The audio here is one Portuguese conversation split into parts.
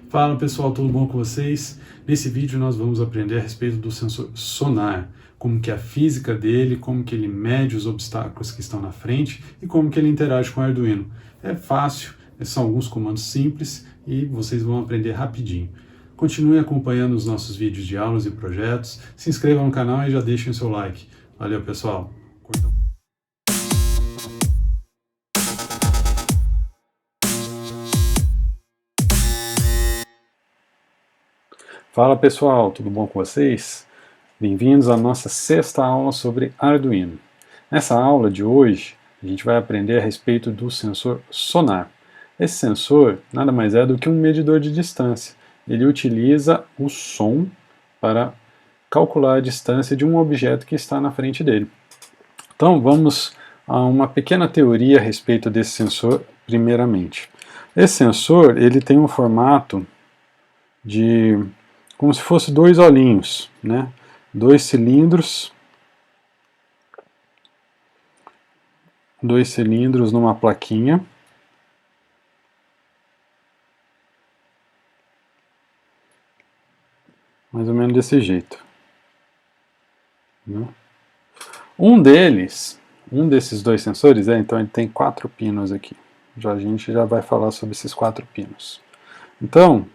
Fala pessoal, tudo bom com vocês? Nesse vídeo nós vamos aprender a respeito do sensor sonar, como que é a física dele, como que ele mede os obstáculos que estão na frente e como que ele interage com o Arduino. É fácil, são alguns comandos simples e vocês vão aprender rapidinho. Continue acompanhando os nossos vídeos de aulas e projetos, se inscrevam no canal e já deixem o seu like. Valeu pessoal! Fala pessoal, tudo bom com vocês? Bem-vindos à nossa sexta aula sobre Arduino. Nessa aula de hoje, a gente vai aprender a respeito do sensor sonar. Esse sensor nada mais é do que um medidor de distância. Ele utiliza o som para calcular a distância de um objeto que está na frente dele. Então vamos a uma pequena teoria a respeito desse sensor primeiramente. Esse sensor ele tem um formato de como se fosse dois olhinhos, né? Dois cilindros numa plaquinha. Mais ou menos desse jeito. Né? Um desses dois sensores, então ele tem 4 pinos aqui. A gente já vai falar sobre esses 4 pinos. Então,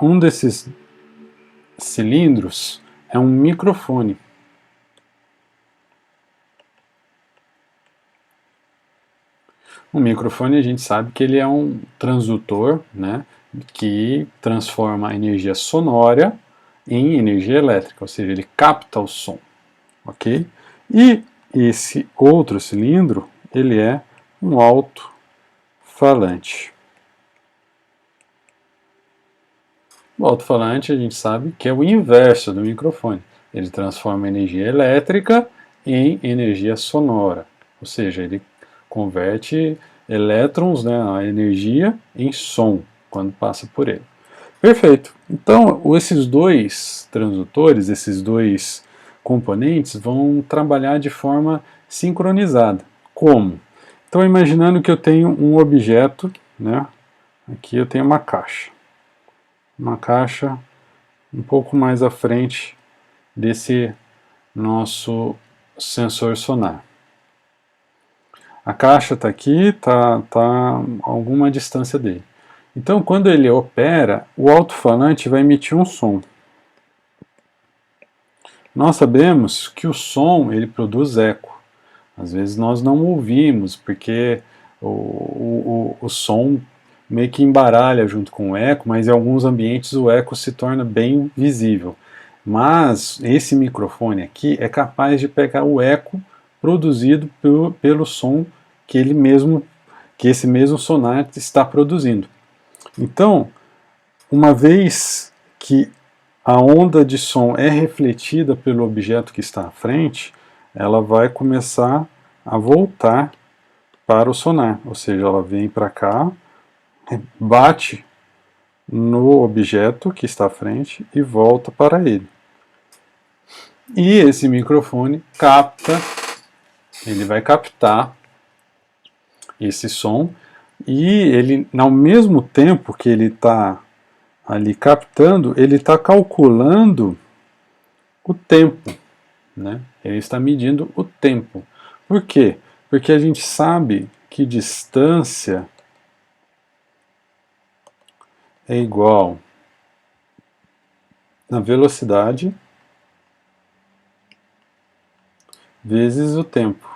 um desses cilindros é um microfone. O microfone a gente sabe que ele é um transdutor, né, que transforma a energia sonora em energia elétrica, ou seja, ele capta o som, ok? E esse outro cilindro, ele é um alto-falante. O alto-falante a gente sabe que é o inverso do microfone. Ele transforma a energia elétrica em energia sonora, ou seja, ele converte elétrons, né, a energia, em som quando passa por ele. Perfeito. Então, esses dois transdutores, esses dois componentes vão trabalhar de forma sincronizada. Como? Então, imaginando que eu tenho um objeto, né, aqui eu tenho uma caixa um pouco mais à frente desse nosso sensor sonar. A caixa está aqui, está a alguma distância dele. Então, quando ele opera, o alto-falante vai emitir um som. Nós sabemos que o som ele produz eco. Às vezes nós não ouvimos, porque o som meio que embaralha junto com o eco, mas em alguns ambientes o eco se torna bem visível. Mas esse microfone aqui é capaz de pegar o eco produzido pelo som que esse mesmo sonar está produzindo. Então, uma vez que a onda de som é refletida pelo objeto que está à frente, ela vai começar a voltar para o sonar, ou seja, ela vem para cá, bate no objeto que está à frente e volta para ele. E esse microfone ele vai captar esse som e ele, ao mesmo tempo que ele está ali captando, ele está calculando o tempo, né? Ele está medindo o tempo. Por quê? Porque a gente sabe que distância é igual a velocidade vezes o tempo.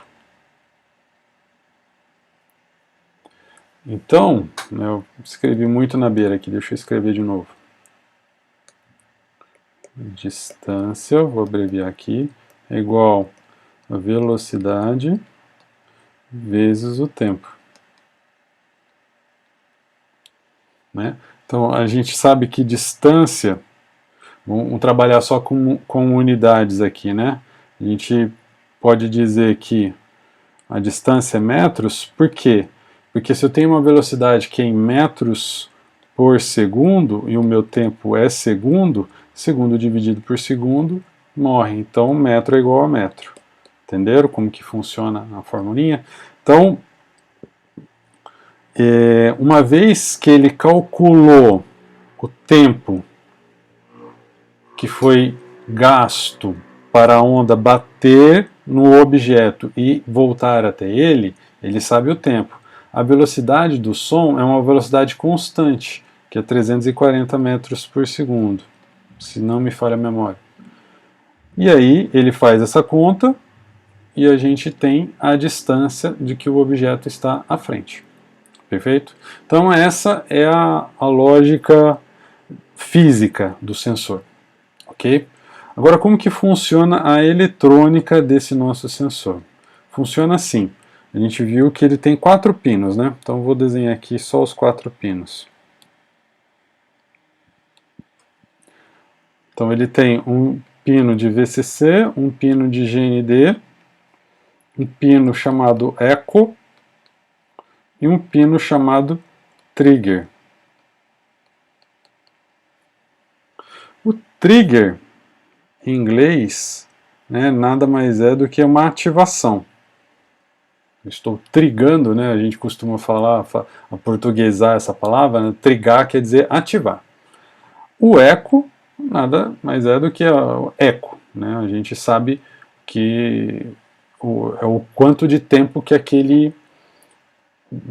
Então, eu escrevi muito na beira aqui, deixa eu escrever de novo. Distância, vou abreviar aqui, é igual a velocidade vezes o tempo. Né? Então, a gente sabe que distância, vamos trabalhar só com unidades aqui, né? A gente pode dizer que a distância é metros, por quê? Porque se eu tenho uma velocidade que é em metros por segundo e o meu tempo é segundo, segundo dividido por segundo morre. Então, metro é igual a metro. Entenderam como que funciona a formulinha? Então, Uma vez que ele calculou o tempo que foi gasto para a onda bater no objeto e voltar até ele, ele sabe o tempo. A velocidade do som é uma velocidade constante, que é 340 metros por segundo, se não me falha a memória. E aí ele faz essa conta e a gente tem a distância de que o objeto está à frente. Perfeito? Então essa é a lógica física do sensor. Ok? Agora, como que funciona a eletrônica desse nosso sensor? Funciona assim. A gente viu que ele tem 4 pinos, né? Então eu vou desenhar aqui só os 4 pinos. Então ele tem um pino de VCC, um pino de GND, um pino chamado eco e um pino chamado trigger. O trigger, em inglês, né, nada mais é do que uma ativação. Estou trigando, né, a gente costuma falar, aportuguesar essa palavra, né, trigar quer dizer ativar. O eco nada mais é do que o eco, né, a gente sabe que é o quanto de tempo que aquele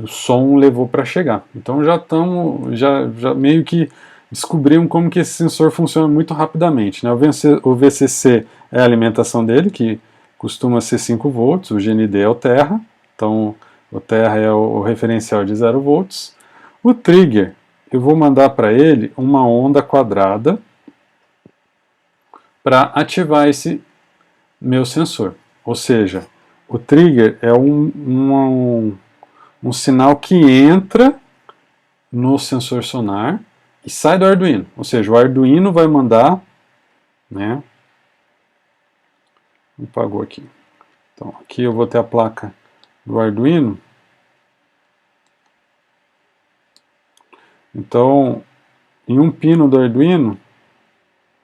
som levou para chegar. Então já estamos, já meio que descobrimos como que esse sensor funciona muito rapidamente, né? O VCC é a alimentação dele, que costuma ser 5 volts, o GND é o terra, então o terra é o referencial de 0 volts. O trigger, eu vou mandar para ele uma onda quadrada para ativar esse meu sensor. Ou seja, o trigger é um sinal que entra no sensor sonar e sai do Arduino. Ou seja, o Arduino vai mandar, né? Apagou aqui. Então, aqui eu vou ter a placa do Arduino. Então, em um pino do Arduino,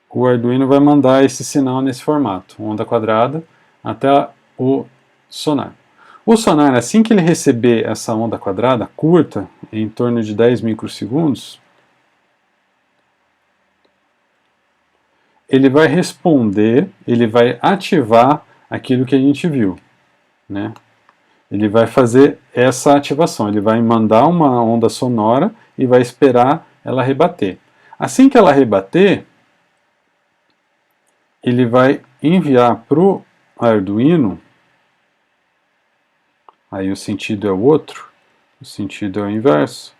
o Arduino vai mandar esse sinal nesse formato, onda quadrada, até o sonar. O sonar, assim que ele receber essa onda quadrada curta, em torno de 10 microsegundos, ele vai responder, ele vai ativar aquilo que a gente viu, né? Ele vai fazer essa ativação, ele vai mandar uma onda sonora e vai esperar ela rebater. Assim que ela rebater, ele vai enviar para o Arduino, aí o sentido é o outro, o sentido é o inverso,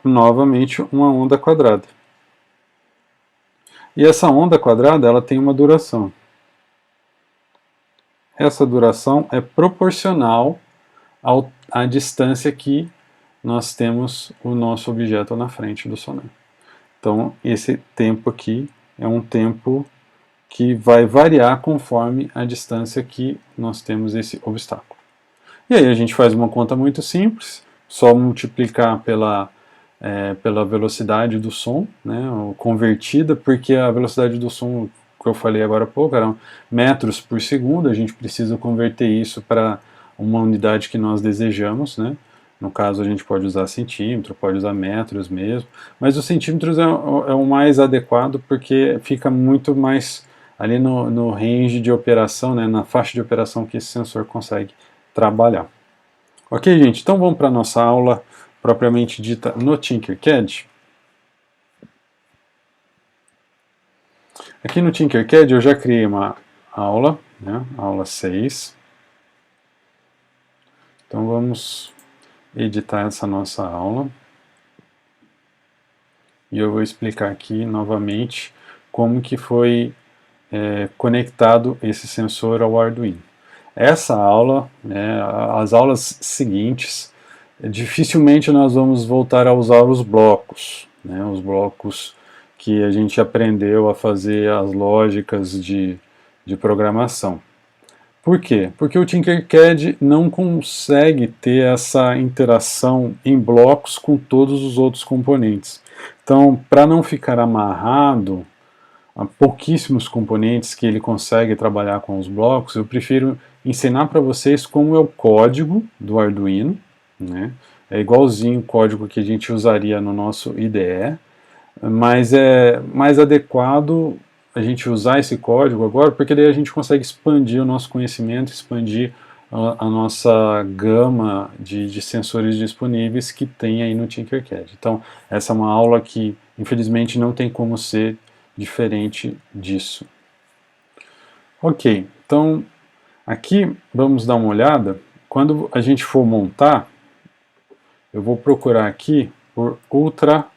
novamente uma onda quadrada. E essa onda quadrada ela tem uma duração. Essa duração é proporcional à distância que nós temos o nosso objeto na frente do sonar. Então, esse tempo aqui é um tempo que vai variar conforme a distância que nós temos esse obstáculo. E aí a gente faz uma conta muito simples, só multiplicar pela velocidade do som, né, convertida, porque a velocidade do som, que eu falei agora há pouco, eram metros por segundo, a gente precisa converter isso para uma unidade que nós desejamos, né? No caso a gente pode usar centímetro, pode usar metros mesmo, mas os centímetros é o mais adequado porque fica muito mais ali no range de operação, né, na faixa de operação que esse sensor consegue trabalhar. Ok, gente? Então vamos para a nossa aula propriamente dita no Tinkercad. Aqui no Tinkercad eu já criei uma aula, né, aula 6. Então vamos editar essa nossa aula. E eu vou explicar aqui novamente como que foi conectado esse sensor ao Arduino. Essa aula, né, as aulas seguintes, dificilmente nós vamos voltar a usar os blocos, né, os blocos que a gente aprendeu a fazer as lógicas de programação. Por quê? Porque o Tinkercad não consegue ter essa interação em blocos com todos os outros componentes. Então, para não ficar amarrado a pouquíssimos componentes que ele consegue trabalhar com os blocos, eu prefiro ensinar para vocês como é o código do Arduino, né? É igualzinho o código que a gente usaria no nosso IDE, mas é mais adequado a gente usar esse código agora, porque daí a gente consegue expandir o nosso conhecimento, expandir a nossa gama de sensores disponíveis que tem aí no Tinkercad. Então, essa é uma aula que, infelizmente, não tem como ser diferente disso. Ok, então, aqui vamos dar uma olhada. Quando a gente for montar, eu vou procurar aqui por Ultrasonic.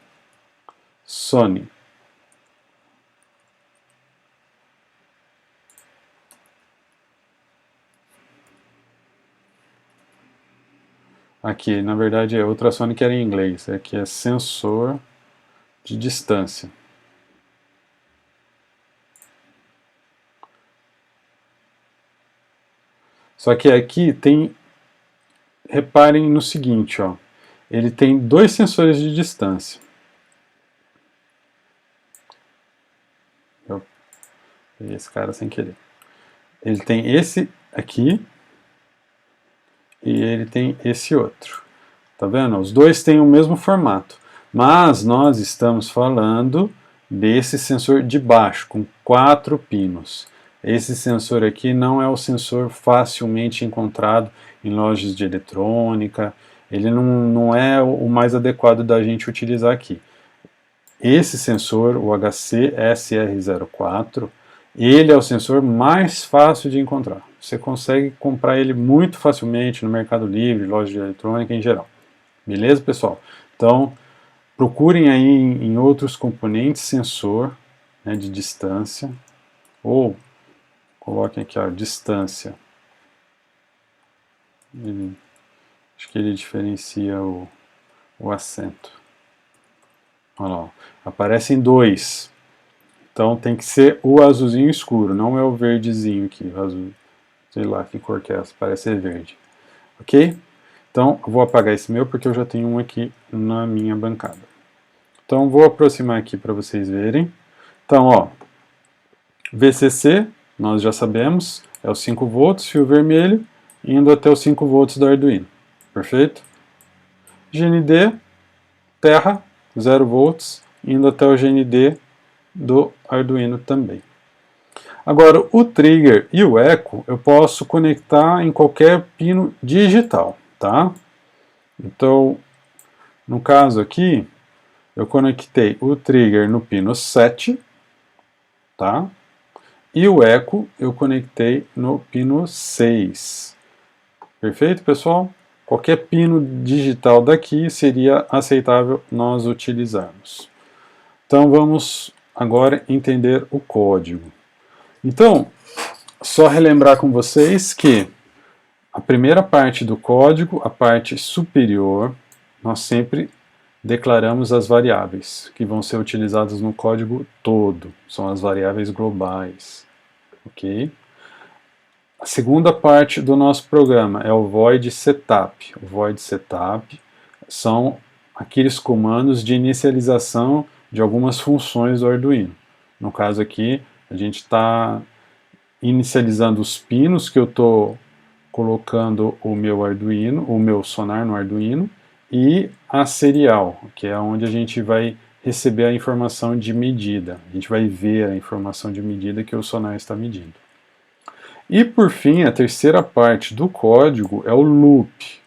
Aqui, na verdade, é ultrasonic era em inglês, aqui é sensor de distância. Só que aqui tem, reparem no seguinte, ó, ele tem dois sensores de distância. Eu peguei esse cara sem querer. Ele tem esse aqui e ele tem esse outro. Tá vendo? Os dois têm o mesmo formato, mas nós estamos falando desse sensor de baixo, com 4 pinos. Esse sensor aqui não é o sensor facilmente encontrado em lojas de eletrônica, ele não é o mais adequado da gente utilizar aqui. Esse sensor, o HC-SR04, ele é o sensor mais fácil de encontrar. Você consegue comprar ele muito facilmente no Mercado Livre, loja de eletrônica em geral. Beleza, pessoal? Então, procurem aí em outros componentes sensor, né, de distância, ou coloquem aqui, ó, distância. Acho que ele diferencia o acento. Olha lá, aparecem dois. Então tem que ser o azulzinho escuro, não é o verdezinho aqui, o azul. Sei lá que cor que é essa, parece ser verde. Ok? Então eu vou apagar esse meu porque eu já tenho um aqui na minha bancada. Então vou aproximar aqui para vocês verem. Então, ó, VCC, nós já sabemos, é os 5 volts, fio vermelho, indo até os 5 volts do Arduino. Perfeito? GND, terra, 0 volts, indo até o GND do Arduino também. Agora, o trigger e o eco eu posso conectar em qualquer pino digital, tá? Então, no caso aqui, eu conectei o trigger no pino 7, tá? E o eco eu conectei no pino 6. Perfeito, pessoal? Qualquer pino digital daqui seria aceitável nós utilizarmos. Então vamos agora entender o código. Então, só relembrar com vocês que a primeira parte do código, a parte superior, nós sempre declaramos as variáveis que vão ser utilizadas no código todo. São as variáveis globais. Ok? A segunda parte do nosso programa é o void setup. O void setup são aqueles comandos de inicialização de algumas funções do Arduino. No caso aqui, a gente está inicializando os pinos que eu estou colocando o meu Arduino, o meu sonar no Arduino, e a serial, que é onde a gente vai receber a informação de medida. A gente vai ver a informação de medida que o sonar está medindo. E por fim, a terceira parte do código é o loop.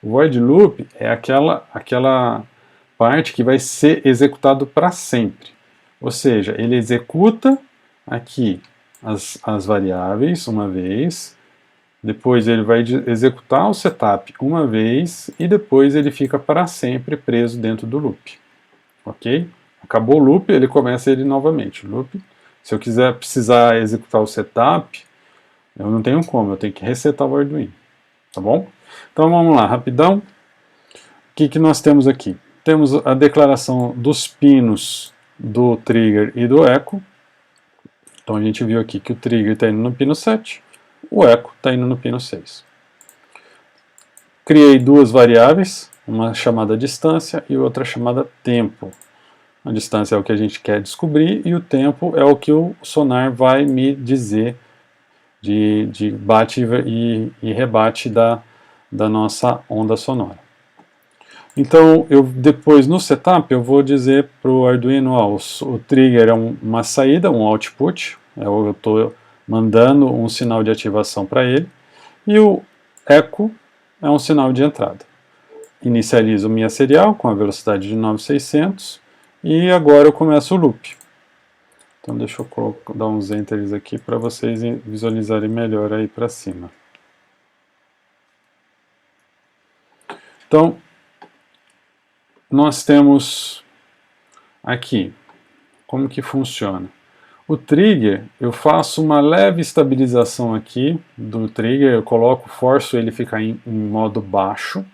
O void loop é aquela parte que vai ser executado para sempre. Ou seja, ele executa aqui as variáveis uma vez, depois ele vai executar o setup uma vez e depois ele fica para sempre preso dentro do loop. Ok? Acabou o loop, ele começa ele novamente. Loop. Se eu precisar executar o setup, eu não tenho como, eu tenho que resetar o Arduino. Tá bom? Então vamos lá, rapidão. O que nós temos aqui? Temos a declaração dos pinos do trigger e do eco. Então a gente viu aqui que o trigger está indo no pino 7, o eco está indo no pino 6. Criei duas variáveis, uma chamada distância e outra chamada tempo. A distância é o que a gente quer descobrir e o tempo é o que o sonar vai me dizer de bate e rebate da nossa onda sonora. Então, depois no setup eu vou dizer para o Arduino, ó, o trigger é uma saída, um output, eu estou mandando um sinal de ativação para ele, e o echo é um sinal de entrada. Inicializo minha serial com a velocidade de 9600 e agora eu começo o loop. Então deixa eu dar uns enters aqui para vocês visualizarem melhor aí para cima. Então, nós temos aqui, como que funciona? O trigger, eu faço uma leve estabilização aqui do trigger, eu forço ele ficar em modo baixo,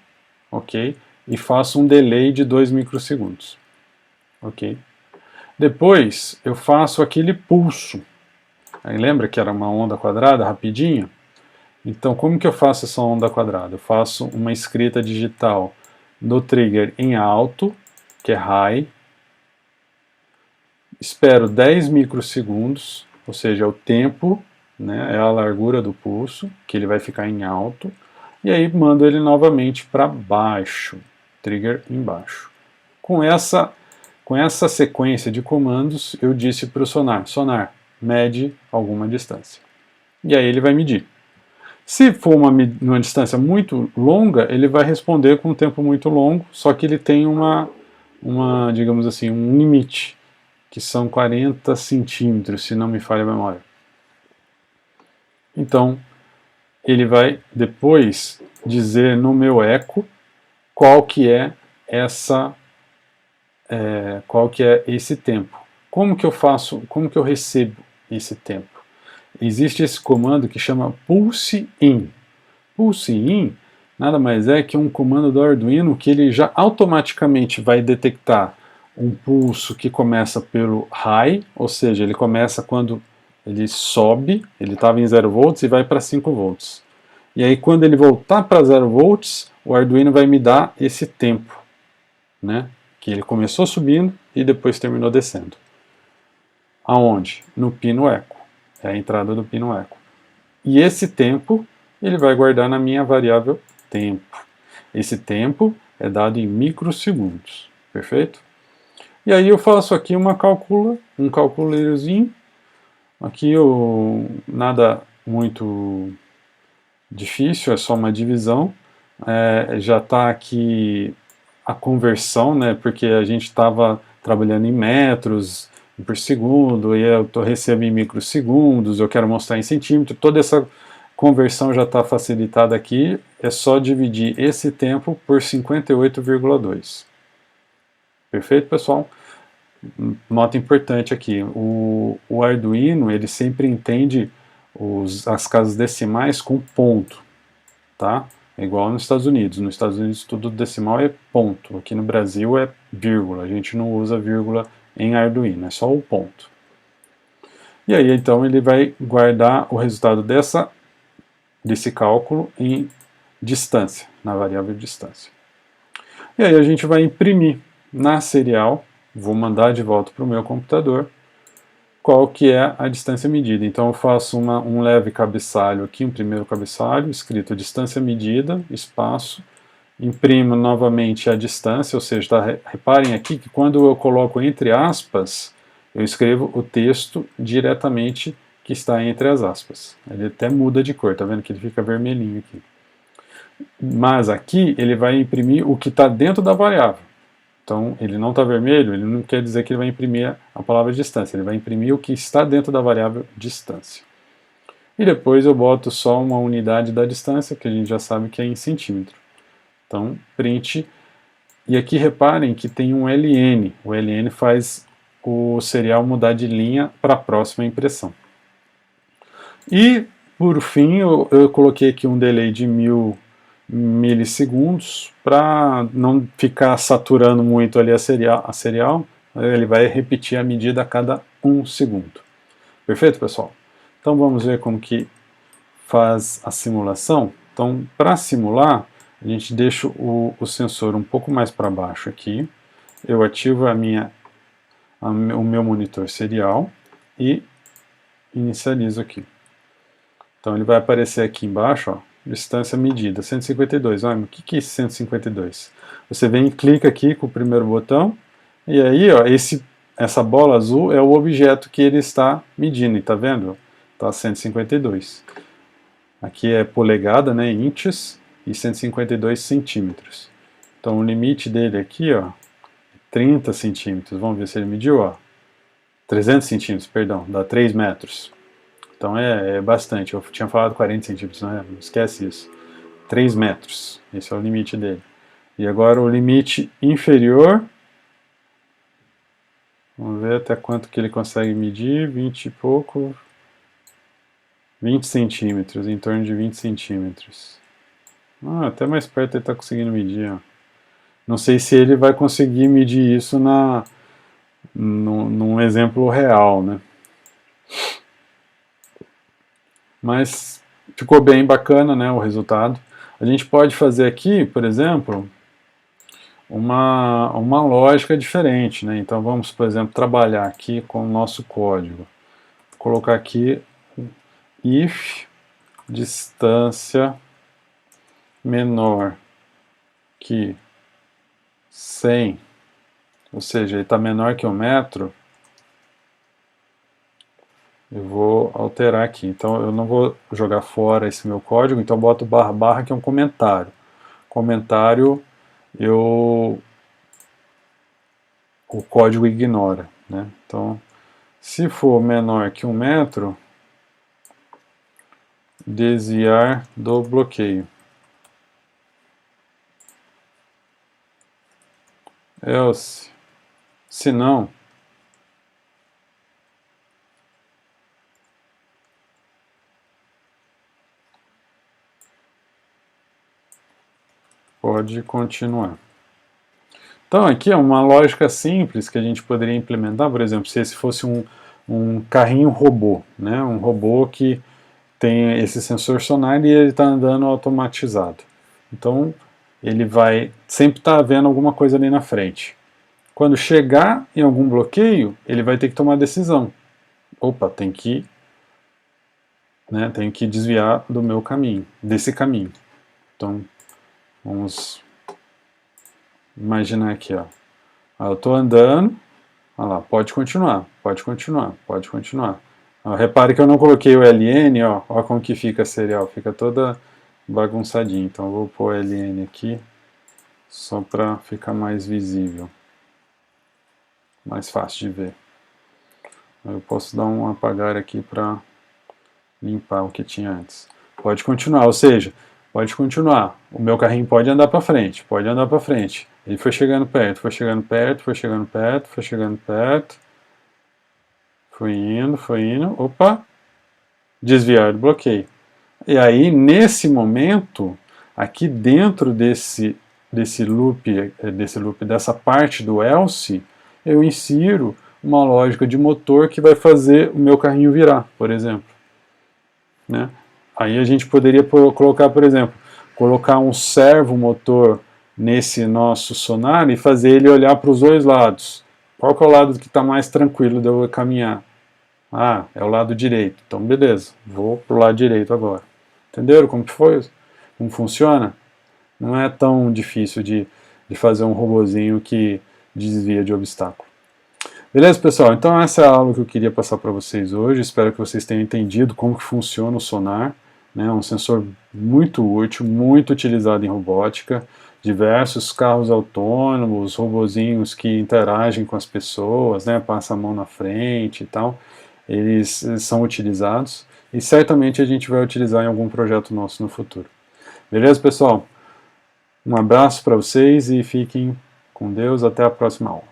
ok? E faço um delay de 2 microsegundos, ok? Depois, eu faço aquele pulso. Aí lembra que era uma onda quadrada, rapidinho? Então, como que eu faço essa onda quadrada? Eu faço uma escrita digital do trigger em alto, que é high, espero 10 microsegundos, ou seja, é o tempo, né, é a largura do pulso, que ele vai ficar em alto, e aí mando ele novamente para baixo, trigger embaixo. Com essa sequência de comandos, eu disse para o sonar, mede alguma distância. E aí ele vai medir. Se for uma distância muito longa, ele vai responder com um tempo muito longo, só que ele tem digamos assim, um limite, que são 40 centímetros, se não me falha a memória. Então, ele vai depois dizer no meu eco qual que é esse tempo. Como que eu recebo esse tempo? Existe esse comando que chama pulse in. Pulse in nada mais é que um comando do Arduino que ele já automaticamente vai detectar um pulso que começa pelo high, ou seja, ele começa quando ele sobe, ele estava em 0 volts e vai para 5 volts. E aí quando ele voltar para 0 volts, o Arduino vai me dar esse tempo, né? Que ele começou subindo e depois terminou descendo. Aonde? No pino eco. É a entrada do pino eco. E esse tempo ele vai guardar na minha variável tempo. Esse tempo é dado em microsegundos, perfeito? E aí eu faço aqui um calculadorzinho. Aqui nada muito difícil, é só uma divisão. Já está aqui a conversão, né? Porque a gente estava trabalhando em metros por segundo, e eu recebo em microsegundos, eu quero mostrar em centímetro, toda essa conversão já está facilitada aqui, é só dividir esse tempo por 58,2. Perfeito, pessoal? Nota importante aqui, o Arduino ele sempre entende as casas decimais com ponto, tá? É igual nos Estados Unidos. Nos Estados Unidos tudo decimal é ponto, aqui no Brasil é vírgula, a gente não usa vírgula em Arduino, é só o ponto. E aí então ele vai guardar o resultado desse cálculo em distância, na variável distância. E aí a gente vai imprimir na serial, vou mandar de volta para o meu computador, qual que é a distância medida. Então eu faço um leve cabeçalho aqui, um primeiro cabeçalho, escrito distância medida, espaço, imprimo novamente a distância, ou seja, reparem aqui que quando eu coloco entre aspas, eu escrevo o texto diretamente que está entre as aspas. Ele até muda de cor, tá vendo que ele fica vermelhinho aqui. Mas aqui ele vai imprimir o que está dentro da variável. Então ele não está vermelho, ele não quer dizer que ele vai imprimir a palavra distância, ele vai imprimir o que está dentro da variável distância. E depois eu boto só uma unidade da distância, que a gente já sabe que é em centímetro. Então, print. E aqui reparem que tem um LN. O LN faz o serial mudar de linha para a próxima impressão. E, por fim, eu coloquei aqui um delay de 1000 milissegundos para não ficar saturando muito ali a serial. Ele vai repetir a medida a cada 1 segundo. Perfeito, pessoal? Então vamos ver como que faz a simulação. Então, para simular, a gente deixa o sensor um pouco mais para baixo aqui. Eu ativo o meu monitor serial e inicializo aqui. Então ele vai aparecer aqui embaixo, ó, distância medida, 152. Olha, o que é esse 152? Você vem e clica aqui com o primeiro botão, e aí, ó, essa bola azul é o objeto que ele está medindo, tá vendo? Tá 152. Aqui é polegada, né, inches, e 152 centímetros. Então o limite dele aqui, ó, 30 centímetros. Vamos ver se ele mediu, ó. 300 centímetros, perdão, dá 3 metros. Então é bastante. Eu tinha falado 40 centímetros, não esquece isso. 3 metros, esse é o limite dele. E agora o limite inferior, vamos ver até quanto que ele consegue medir, 20 e pouco, 20 centímetros, em torno de 20 centímetros. Até mais perto ele está conseguindo medir, ó. Não sei se ele vai conseguir medir isso num exemplo real, né? Mas ficou bem bacana, né, o resultado. A gente pode fazer aqui, por exemplo, uma lógica diferente, né? Então vamos, por exemplo, trabalhar aqui com o nosso código. Vou colocar aqui if distância menor que 100, ou seja, ele está menor que 1 metro, eu vou alterar aqui. Então eu não vou jogar fora esse meu código, então eu boto barra barra, que é um comentário. Comentário, o código ignora, né? Então, se for menor que 1 metro, desviar do bloqueio. Else, se não, pode continuar. Então aqui é uma lógica simples que a gente poderia implementar, por exemplo, se esse fosse um carrinho robô, né? Um robô que tem esse sensor sonar e ele está andando automatizado. Então ele vai sempre estar vendo alguma coisa ali na frente. Quando chegar em algum bloqueio, ele vai ter que tomar decisão. Opa, tenho que desviar do meu caminho, desse caminho. Então, vamos imaginar aqui, ó. Eu estou andando, olha lá, pode continuar, pode continuar, pode continuar. Repare que eu não coloquei o LN, ó como que fica a serial, fica toda bagunçadinha. Então eu vou pôr o LN aqui, só para ficar mais visível, mais fácil de ver. Eu posso dar um apagar aqui para limpar o que tinha antes. Pode continuar, ou seja, pode continuar. O meu carrinho pode andar para frente, pode andar para frente. Ele foi chegando perto, foi chegando perto, foi chegando perto, foi chegando perto. Foi indo, opa, desviar do bloqueio. E aí, nesse momento, aqui dentro desse loop, dessa parte do else, eu insiro uma lógica de motor que vai fazer o meu carrinho virar, por exemplo. Né? Aí a gente poderia colocar, por exemplo, colocar um servo motor nesse nosso sonar e fazer ele olhar para os dois lados. Qual que é o lado que está mais tranquilo de eu caminhar? Ah, é o lado direito. Então, beleza, vou para o lado direito agora. Entenderam como que foi? Como funciona? Não é tão difícil de fazer um robozinho que desvia de obstáculo. Beleza, pessoal? Então essa é a aula que eu queria passar para vocês hoje. Espero que vocês tenham entendido como que funciona o sonar. Né? Um sensor muito útil, muito utilizado em robótica. Diversos carros autônomos, robozinhos que interagem com as pessoas, né? Passa a mão na frente e tal. Eles são utilizados e certamente a gente vai utilizar em algum projeto nosso no futuro. Beleza, pessoal? Um abraço para vocês e fiquem com Deus. Até a próxima aula.